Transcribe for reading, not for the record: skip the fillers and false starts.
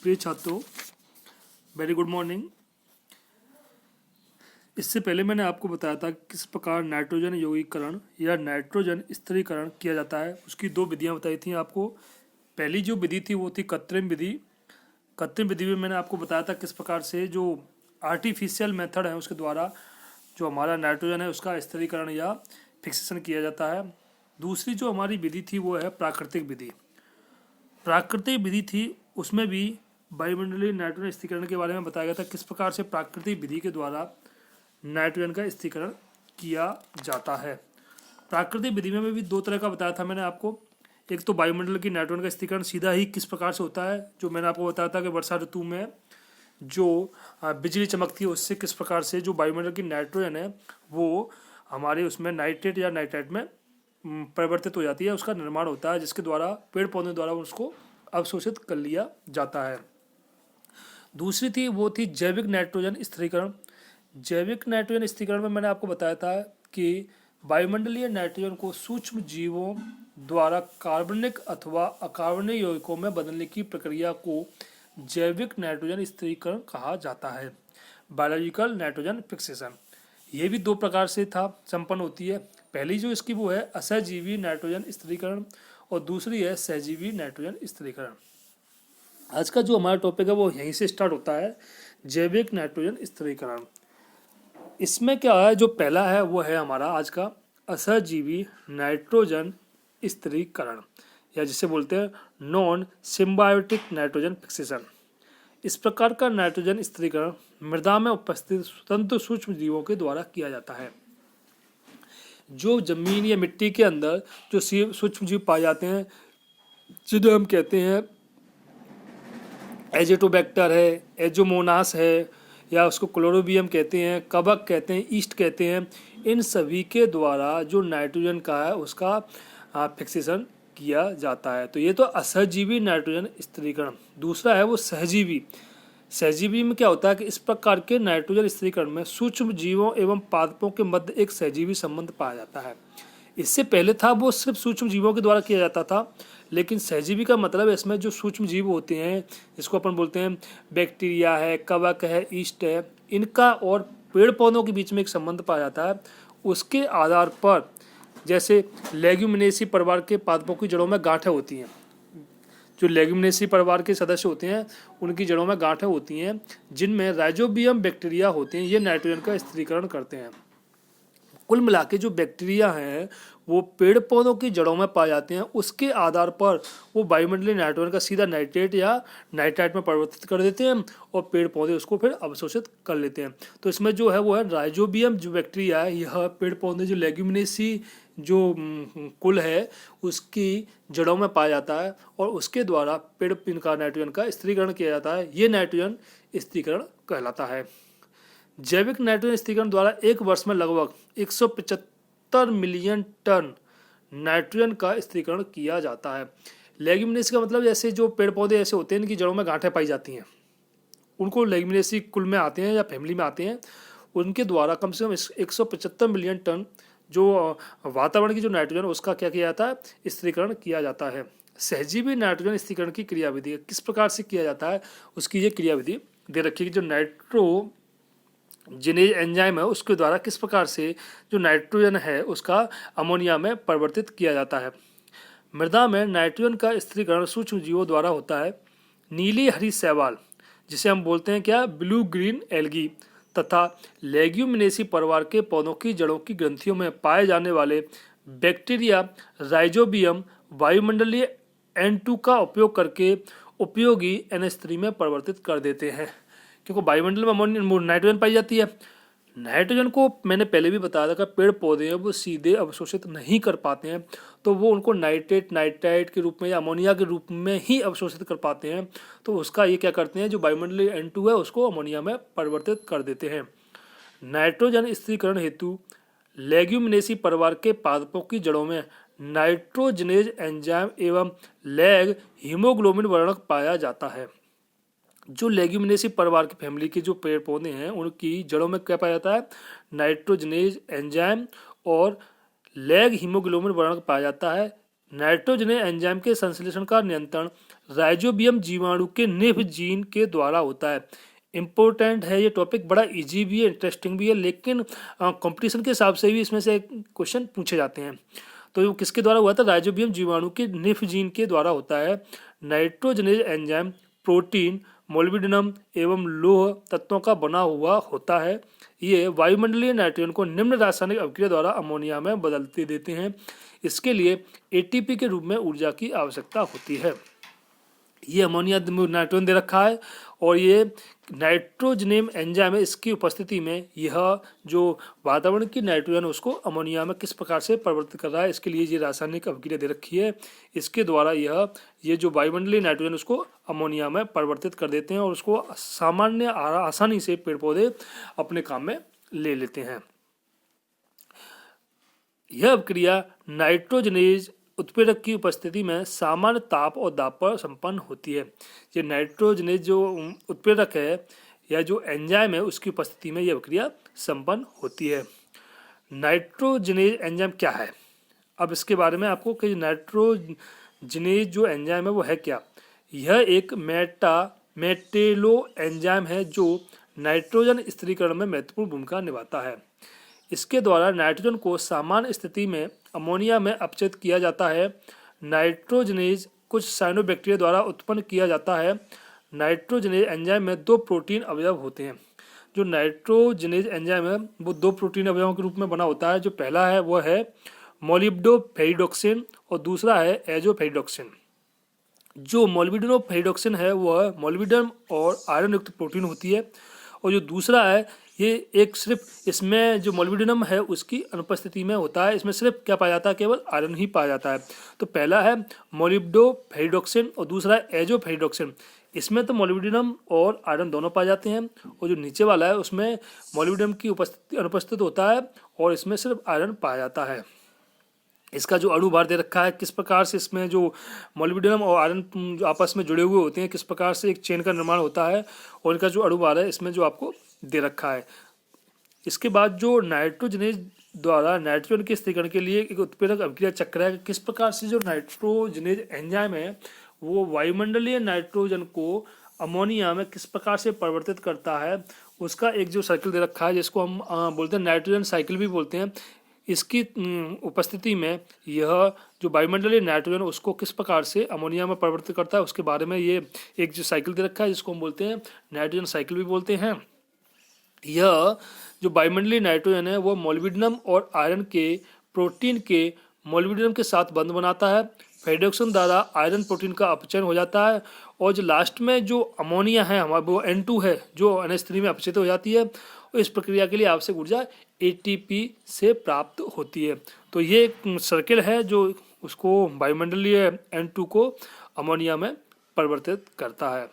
प्रिय छात्रों, very good morning. इससे पहले मैंने आपको बताया था किस प्रकार नाइट्रोजन यौगिकीकरण या नाइट्रोजन स्थिरीकरण किया जाता है। उसकी दो विधियां बताई थी आपको। पहली जो विधि थी वो थी कृत्रिम विधि। कृत्रिम विधि में मैंने आपको बताया था किस प्रकार से जो आर्टिफिशियल मेथड है उसके द्वारा जो हमारा नाइट्रोजन है उसका स्थिरीकरण या फिक्सेशन किया जाता है। दूसरी जो हमारी विधि थी वो है प्राकृतिक विधि। प्राकृतिक विधि थी उसमें भी वायुमंडलीय नाइट्रोजन स्थिरीकरण के बारे में बताया गया था किस प्रकार से प्राकृतिक विधि के द्वारा नाइट्रोजन का स्थिरीकरण किया जाता है। प्राकृतिक विधि में भी दो तरह का बताया था मैंने आपको। एक तो वायुमंडल की नाइट्रोजन का स्थिरीकरण सीधा ही किस प्रकार से होता है, जो मैंने आपको बताया था कि वर्षा ऋतु में जो बिजली चमकती है उससे किस प्रकार से जो वायुमंडल की नाइट्रोजन है वो हमारे उसमें नाइट्रेट या नाइट्राइट में परिवर्तित हो जाती है, उसका निर्माण होता है जिसके द्वारा पेड़ पौधों द्वारा उसको अवशोषित कर लिया जाता है। दूसरी थी वो थी जैविक नाइट्रोजन स्थिरीकरण। जैविक नाइट्रोजन स्थिरीकरण में मैंने आपको बताया था कि वायुमंडलीय नाइट्रोजन को सूक्ष्म जीवों द्वारा कार्बनिक अथवा अकार्बनिक यौगिकों में बदलने की प्रक्रिया को जैविक नाइट्रोजन स्थिरीकरण कहा जाता है, बायोलॉजिकल नाइट्रोजन फिक्सेशन। ये भी दो प्रकार से संपन्न होती है। पहली जो इसकी वो है असहजीवी नाइट्रोजन स्थिरीकरण और दूसरी है सहजीवी नाइट्रोजन स्थिरीकरण। आज का जो हमारा टॉपिक है वो यहीं से स्टार्ट होता है, जैविक नाइट्रोजन स्थिरीकरण। इसमें क्या है, जो पहला है वो है हमारा आज का असहजीवी नाइट्रोजन स्थिरीकरण या जिसे बोलते हैं नॉन सिम्बायोटिक नाइट्रोजन फिक्सेशन। इस प्रकार का नाइट्रोजन स्थिरीकरण मृदा में उपस्थित स्वतंत्र सूक्ष्म जीवों के द्वारा किया जाता है। जो जमीन या मिट्टी के अंदर जो सूक्ष्म जीव पाए जाते हैं जिन्हें हम कहते हैं एजेटोबैक्टर है, एजोमोनास है या उसको क्लोरोबियम कहते हैं, कवक कहते हैं, ईस्ट कहते हैं, इन सभी के द्वारा जो नाइट्रोजन का है उसका फिक्सेशन किया जाता है। तो ये तो असहजीवी नाइट्रोजन स्थिरीकरण। दूसरा है वो सहजीवी। सहजीवी में क्या होता है कि इस प्रकार के नाइट्रोजन स्थिरीकरण में सूक्ष्म जीवों एवं पादपों के मध्य एक सहजीवी संबंध पाया जाता है। इससे पहले था वो सिर्फ सूक्ष्म जीवों के द्वारा किया जाता था, लेकिन सहजीवी का मतलब है इसमें जो सूक्ष्म जीव होते हैं जिसको अपन बोलते हैं बैक्टीरिया है, कवक है, ईस्ट है, इनका और पेड़ पौधों के बीच में एक संबंध पाया जाता है। उसके आधार पर जैसे लेग्यूमिनेसी परिवार के पादपों की जड़ों में गांठें होती हैं, जो लेग्यूमिनेसी परिवार के सदस्य होते हैं उनकी जड़ों में गांठें होती हैं जिनमें राइजोबियम बैक्टीरिया होते हैं, ये नाइट्रोजन का स्थिरीकरण करते हैं। कुल मिला के जो बैक्टीरिया हैं वो पेड़ पौधों की जड़ों में पाए जाते हैं। उसके आधार पर वो वायुमंडलीय नाइट्रोजन का सीधा नाइट्रेट या नाइट्राइट में परिवर्तित कर देते हैं और पेड़ पौधे उसको फिर अवशोषित कर लेते हैं। तो इसमें जो है वो है राइजोबियम जो बैक्टीरिया है, यह पेड़ पौधे जो लेग्यूमिनेसी जो कुल है उसकी जड़ों में पाया जाता है और उसके द्वारा पेड़ इनका नाइट्रोजन का स्थिरीकरण किया जाता है। ये नाइट्रोजन स्थिरीकरण कहलाता है। जैविक नाइट्रोजन स्थिरीकरण द्वारा एक वर्ष में लगभग 175 मिलियन टन नाइट्रोजन का स्थिरीकरण किया जाता है। लेग्यूमिनेसी का मतलब जैसे जो पेड़ पौधे ऐसे होते हैं इनकी जड़ों में गांठें पाई जाती हैं, उनको लेग्यूमिनेसी कुल में आते हैं या फैमिली में आते हैं। उनके द्वारा कम से कम 175 मिलियन टन जो वातावरण की जो नाइट्रोजन उसका क्या किया जाता है, स्थिरीकरण किया जाता है। सहजीवी नाइट्रोजन स्थिरीकरण की क्रियाविधि किस प्रकार से किया जाता है उसकी ये क्रियाविधि दे रखी है कि जो नाइट्रोजिनेज एंजाइम है उसके द्वारा किस प्रकार से जो नाइट्रोजन है उसका अमोनिया में परिवर्तित किया जाता है। मृदा में नाइट्रोजन का स्थिरीकरण सूक्ष्म जीवों द्वारा होता है। नीली हरी शैवाल जिसे हम बोलते हैं क्या, ब्लू ग्रीन एल्गी, तथा लेग्यूमिनेसी परिवार के पौधों की जड़ों की ग्रंथियों में पाए जाने वाले बैक्टीरिया राइजोबियम वायुमंडलीय N2 का उपयोग करके उपयोगी NH3 में परिवर्तित कर देते हैं। क्योंकि वायुमंडल में नाइट्रोजन पाई जाती है। नाइट्रोजन को मैंने पहले भी बताया था कि पेड़ पौधे हैं वो सीधे अवशोषित नहीं कर पाते हैं, तो वो उनको नाइट्रेट नाइट्राइट के रूप में या अमोनिया के रूप में ही अवशोषित कर पाते हैं। तो उसका ये क्या करते हैं, जो वायुमंडलीय N2 है उसको अमोनिया में परिवर्तित कर देते हैं। नाइट्रोजन स्थिरीकरण हेतु लेग्यूमिनेसी परिवार के पादपों की जड़ों में नाइट्रोजिनेज एंजाइम एवं लैग हीमोग्लोबिन वर्णक पाया जाता है। जो लेग्यूमिनेसी परिवार की फैमिली के जो पेड़ पौधे हैं उनकी जड़ों में क्या पाया जाता है, नाइट्रोजिनेज एंजाइम और लैग हीमोग्लोबिन वर्णक पाया जाता है, नाइट्रोजनेज एंजाइम के संश्लेषण का नियंत्रण राइजोबियम जीवाणु के निफ जीन के द्वारा होता है। इम्पोर्टेंट है ये टॉपिक, बड़ा इजी भी है, इंटरेस्टिंग भी है, लेकिन कंपटीशन के हिसाब से भी इसमें से क्वेश्चन पूछे जाते हैं। तो ये किसके द्वारा हुआ था? राइजोबियम जीवाणु के निफ जीन के द्वारा होता है। नाइट्रोजनेज एंजाइम प्रोटीन, मोलिब्डेनम एवं लौह तत्वों का बना हुआ होता है। ये वायुमंडलीय नाइट्रोजन को निम्न रासायनिक अभिक्रिया द्वारा अमोनिया में बदलते देते हैं। इसके लिए एटीपी के रूप में ऊर्जा की आवश्यकता होती है। ये अमोनिया नाइट्रोजन दे रखा है और ये नाइट्रोजनेम एंजाइम है, इसकी उपस्थिति में यह जो वातावरण की नाइट्रोजन उसको अमोनिया में किस प्रकार से परिवर्तित कर रहा है, इसके लिए ये रासायनिक अभिक्रिया दे रखी है। इसके द्वारा ये जो वायुमंडलीय नाइट्रोजन उसको अमोनिया में परिवर्तित कर देते हैं और उसको सामान्य आसानी से पेड़ पौधे अपने काम में ले लेते हैं। यह अभिक्रिया नाइट्रोजनेज उत्प्रेरक की उपस्थिति में सामान्य ताप और दाब पर संपन्न होती है। ये नाइट्रोजनेज जो उत्प्रेरक है या जो एंजाइम है उसकी उपस्थिति में यह अभिक्रिया संपन्न होती है। नाइट्रोजनेज एंजाइम क्या है? अब इसके बारे में आपको कि नाइट्रोजनेज जो एंजाइम है वो है क्या। यह एक मेटेलो एंजाइम है जो नाइट्रोजन स्थिरीकरण में महत्वपूर्ण भूमिका निभाता है। इसके द्वारा नाइट्रोजन को सामान्य स्थिति में अमोनिया में अपचयित किया जाता है। नाइट्रोजनेज कुछ साइनोबैक्टीरिया द्वारा उत्पन्न किया जाता है। नाइट्रोजनेज एंजाइम में 2 प्रोटीन अवयव होते हैं। जो नाइट्रोजनेज एंजाइम है वो 2 प्रोटीन अवयवों के रूप में बना होता है। जो पहला है वो है मोलिब्डोफेरिडोक्सिन और दूसरा है एजोफेरिडोक्सिन। जो मोलिब्डेनोफेरिडोक्सिन है वह मोलिब्डेनम और आयरन युक्त प्रोटीन होती है और जो दूसरा है ये एक सिर्फ इसमें जो मोलिब्डेनम है उसकी अनुपस्थिति में होता है। इसमें सिर्फ क्या पाया जाता है? केवल आयरन ही पाया जाता है। तो पहला है मोलिब्डोफेरिडोक्सिन और दूसरा है एजोफेरिडोक्सिन। इसमें तो मोलिब्डेनम और आयरन दोनों पाए जाते हैं और जो नीचे वाला है उसमें मोलिब्डेनम की अनुपस्थित होता है और इसमें सिर्फ आयरन पाया जाता है। इसका जो अणु भार दे रखा है, किस प्रकार से इसमें जो मोलिब्डेनम और आयरन जो आपस में जुड़े हुए होते हैं, किस प्रकार से एक चेन का निर्माण होता है और इनका जो अणु भार है इसमें जो आपको दे रखा है। इसके बाद जो नाइट्रोजनेज द्वारा नाइट्रोजन के स्थिरीकरण के लिए एक उत्प्रेरक अभिक्रिया चक्र है, किस प्रकार से जो नाइट्रोजनेज एंजाइम है वो वायुमंडलीय नाइट्रोजन को अमोनिया में किस प्रकार से परिवर्तित करता है, उसका एक जो साइकिल दे रखा है जिसको हम बोलते हैं नाइट्रोजन साइकिल भी बोलते हैं। इसकी उपस्थिति में यह जो वायुमंडलीय नाइट्रोजन उसको किस प्रकार से अमोनिया में परिवर्तित करता है उसके बारे में ये एक जो साइकिल दे रखा है जिसको हम बोलते हैं नाइट्रोजन साइकिल भी बोलते हैं। यह जो वायुमंडलीय नाइट्रोजन है वो मोलिब्डेनम और आयरन के प्रोटीन के मोलिब्डेनम के साथ बंध बनाता है। फेरिडोक्सिन द्वारा आयरन प्रोटीन का अपचयन हो जाता है और जो लास्ट में जो अमोनिया है हमारा वो N2 है जो NH3 में अपचयित हो जाती है और इस प्रक्रिया के लिए आवश्यक ऊर्जा ATP से प्राप्त होती है। तो ये एक सर्किल है जो उसको वायुमंडलीय N2 को अमोनिया में परिवर्तित करता है।